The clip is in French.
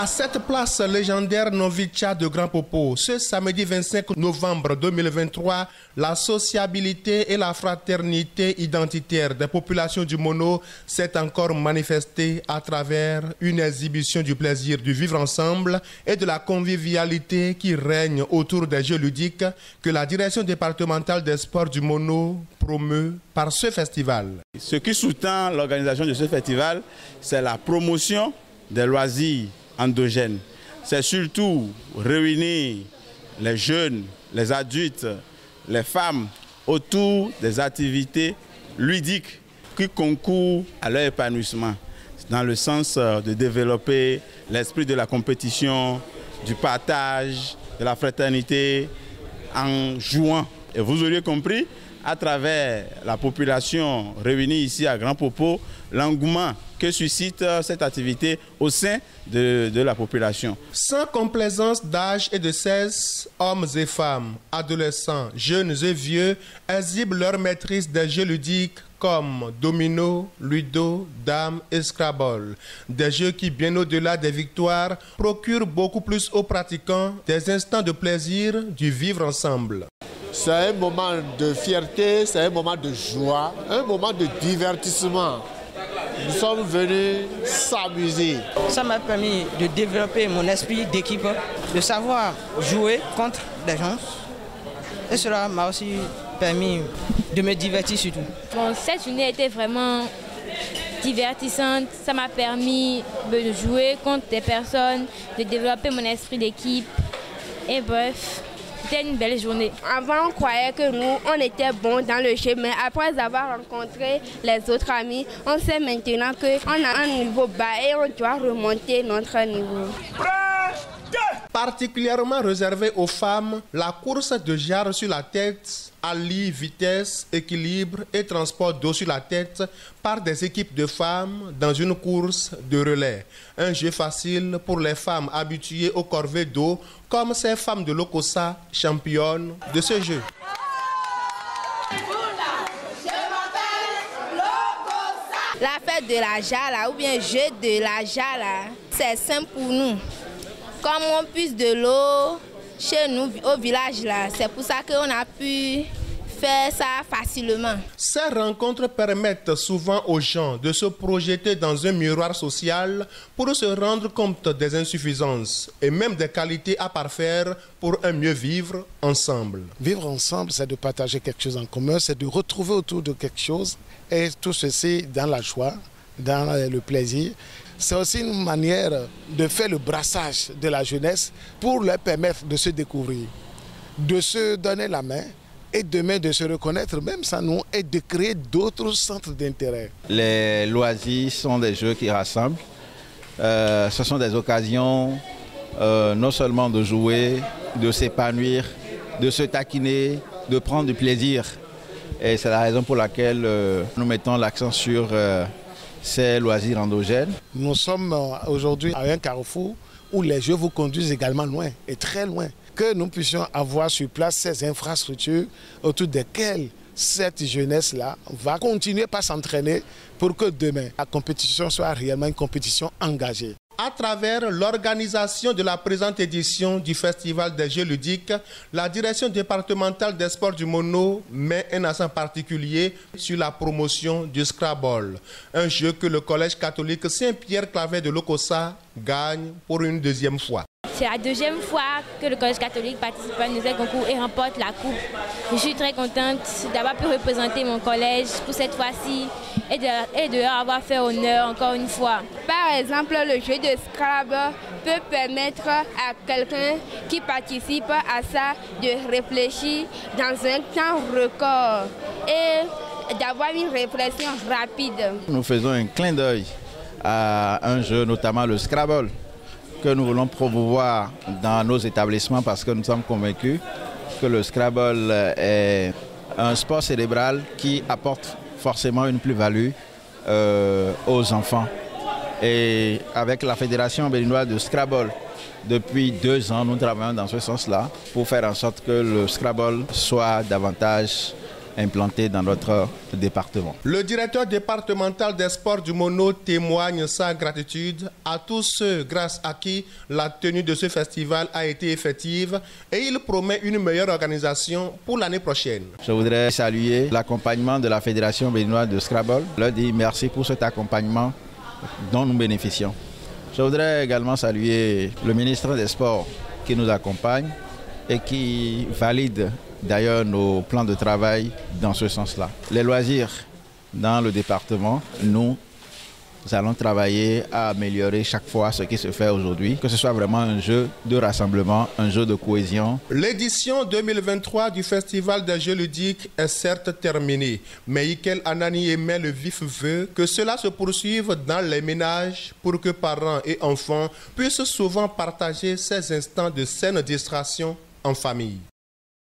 À cette place légendaire Novicia de Grand Popo, ce samedi 25 novembre 2023, la sociabilité et la fraternité identitaire des populations du Mono s'est encore manifestée à travers une exhibition du plaisir du vivre ensemble et de la convivialité qui règne autour des jeux ludiques que la direction départementale des sports du Mono promeut par ce festival. Ce qui sous-tend l'organisation de ce festival, c'est la promotion des loisirs endogènes. C'est surtout réunir les jeunes, les adultes, les femmes autour des activités ludiques qui concourent à leur épanouissement, dans le sens de développer l'esprit de la compétition, du partage, de la fraternité en jouant. Et vous auriez compris, à travers la population réunie ici à Grand Popo, l'engouement que suscite cette activité au sein de la population. Sans complaisance d'âge et de sexe, hommes et femmes, adolescents, jeunes et vieux exhibent leur maîtrise des jeux ludiques comme domino, ludo, dame et scrabble. Des jeux qui, bien au-delà des victoires, procurent beaucoup plus aux pratiquants des instants de plaisir du vivre ensemble. C'est un moment de fierté, c'est un moment de joie, un moment de divertissement. Nous sommes venus s'amuser. Ça m'a permis de développer mon esprit d'équipe, de savoir jouer contre des gens. Et cela m'a aussi permis de me divertir surtout. Bon, cette journée était vraiment divertissante. Ça m'a permis de jouer contre des personnes, de développer mon esprit d'équipe. Et bref, c'était une belle journée. Avant, on croyait que nous, on était bons dans le jeu, mais après avoir rencontré les autres amis, on sait maintenant qu'on a un niveau bas et on doit remonter notre niveau. Particulièrement réservée aux femmes, la course de jarre sur la tête allie vitesse, équilibre et transport d'eau sur la tête par des équipes de femmes dans une course de relais. Un jeu facile pour les femmes habituées aux corvées d'eau, comme ces femmes de l'Okossa, championnes de ce jeu. La fête de la Jala ou bien jeu de la Jala, c'est simple pour nous. Comme on puise de l'eau chez nous au village là, c'est pour ça qu'on a pu faire ça facilement. Ces rencontres permettent souvent aux gens de se projeter dans un miroir social pour se rendre compte des insuffisances et même des qualités à parfaire pour un mieux vivre ensemble. Vivre ensemble, c'est de partager quelque chose en commun, c'est de retrouver autour de quelque chose et tout ceci dans la joie, dans le plaisir. C'est aussi une manière de faire le brassage de la jeunesse pour leur permettre de se découvrir, de se donner la main et demain de se reconnaître même sans nous et de créer d'autres centres d'intérêt. Les loisirs sont des jeux qui rassemblent. Ce sont des occasions non seulement de jouer, de s'épanouir, de se taquiner, de prendre du plaisir. Et c'est la raison pour laquelle nous mettons l'accent sur ces loisirs endogènes. Nous sommes aujourd'hui à un carrefour où les jeux vous conduisent également loin et très loin. Que nous puissions avoir sur place ces infrastructures autour desquelles cette jeunesse-là va continuer par s'entraîner pour que demain, la compétition soit réellement une compétition engagée. À travers l'organisation de la présente édition du Festival des Jeux ludiques, la direction départementale des sports du Mono met un accent particulier sur la promotion du Scrabble, un jeu que le Collège catholique Saint-Pierre-Claver de l'Okossa gagne pour une deuxième fois. C'est la deuxième fois que le Collège catholique participe à un concours et remporte la coupe. Je suis très contente d'avoir pu représenter mon collège pour cette fois-ci et de leur avoir fait honneur encore une fois. Par exemple, le jeu de Scrabble peut permettre à quelqu'un qui participe à ça de réfléchir dans un temps record et d'avoir une réflexion rapide. Nous faisons un clin d'œil à un jeu, notamment le Scrabble, que nous voulons promouvoir dans nos établissements parce que nous sommes convaincus que le Scrabble est un sport cérébral qui apporte forcément une plus-value aux enfants. Et avec la Fédération béninoise de Scrabble, depuis 2 ans, nous travaillons dans ce sens-là pour faire en sorte que le Scrabble soit davantage implantés dans notre département. Le directeur départemental des sports du Mono témoigne sa gratitude à tous ceux grâce à qui la tenue de ce festival a été effective et il promet une meilleure organisation pour l'année prochaine. Je voudrais saluer l'accompagnement de la Fédération béninoise de Scrabble. Je leur dis merci pour cet accompagnement dont nous bénéficions. Je voudrais également saluer le ministre des Sports qui nous accompagne et qui valide d'ailleurs nos plans de travail dans ce sens-là. Les loisirs dans le département, nous allons travailler à améliorer chaque fois ce qui se fait aujourd'hui, que ce soit vraiment un jeu de rassemblement, un jeu de cohésion. L'édition 2023 du Festival des Jeux ludiques est certes terminée, mais Ikel Anani émet le vif vœu que cela se poursuive dans les ménages pour que parents et enfants puissent souvent partager ces instants de saine distraction en famille.